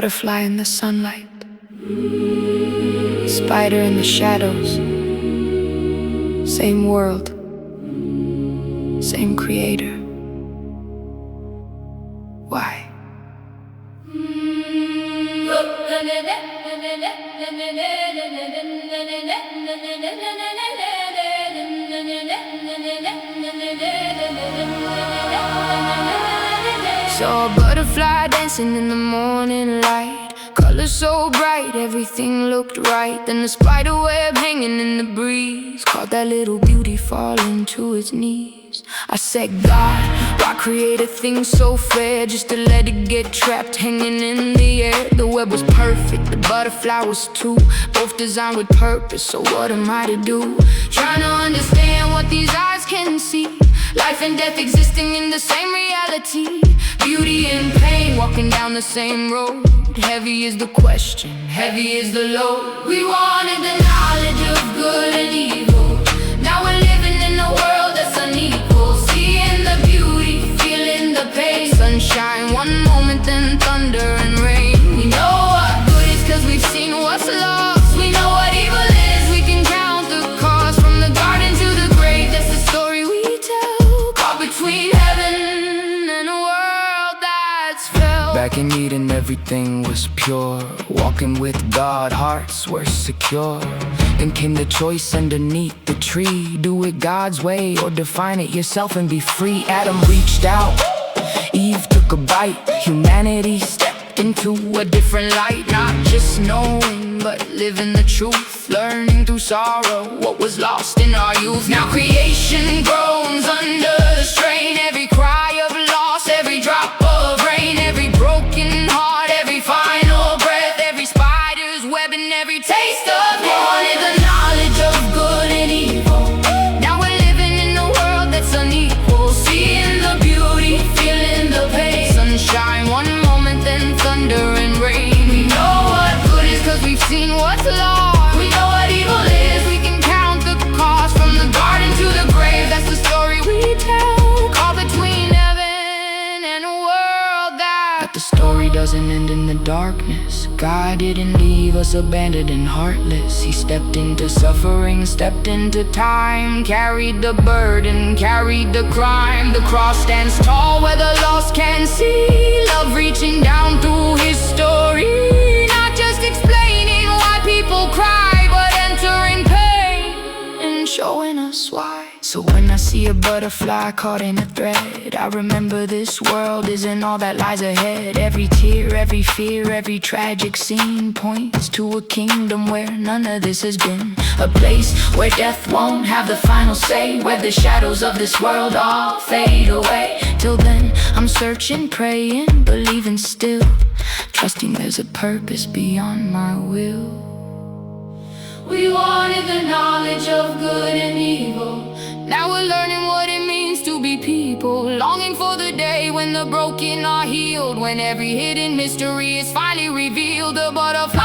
Butterfly in the sunlight, spider in the shadows. Same world, same creator. Why? Saw a butterfly dancing in the morning light. Colors so bright, everything looked right. Then the spider web hanging in the breeze caught that little beauty falling to its knees. I said, God, why create a thing so fair just to let it get trapped hanging in the air? The web was perfect, the butterfly was too, both designed with purpose, so what am I to do? Trying to understand what these eyes can see. Life and death existing in the same reality. Beauty and pain walking down the same road. Heavy is the question, heavy is the load. We wanted the knowledge of good and evil. Now we're living in a world that's unequal. Seeing the beauty, feeling the pain. Sunshine one moment, then thunder and rain. We know what good is cause we've seen what's lost. We know what evil is, we can count the cost. From the garden to the grave, that's the story we tell. Caught between heaven and a world that's fell. Back in Eden everything was pure. Walking with God, hearts were secure. Then came the choice underneath the tree. Do it God's way or define it yourself and be free. Adam reached out, Eve took a bite. Humanity stepped into a different light. Not just knowing, but living the truth. Learning through sorrow what was lost in our youth. Now creation groans under the strain. Every cry of loss, every drop of rain. Every broken heart, every final breath. Every spider's web and every taste of death. Wanted the knowledge of good and evil. Now we're living in a world that's unequal. Seeing the beauty, feeling the pain. Sunshine one moment, then thunder and rain. We know what good is cause we've seen what's lost. We know what evil is, we can count the cost. From the garden to the grave, that's the story we tell. Caught between heaven and a world that the story doesn't end in the darkness. God didn't leave us abandoned and heartless. He stepped into suffering, stepped into time. Carried the burden, carried the crime. The cross stands tall where the lost can see. Love reaching down through history. Not just explaining why people cry, but entering pain and showing us why. So when I see a butterfly caught in a thread, I remember this world isn't all that lies ahead. Every tear, every fear, every tragic scene points to a kingdom where none of this has been. A place where death won't have the final say, where the shadows of this world all fade away. Till then, I'm searching, praying, believing still, trusting there's a purpose beyond my will. We wanted the knowledge of good and evil. Now we're learning what it means to be people. Longing for the day when the broken are healed. When every hidden mystery is finally revealed. The butterfly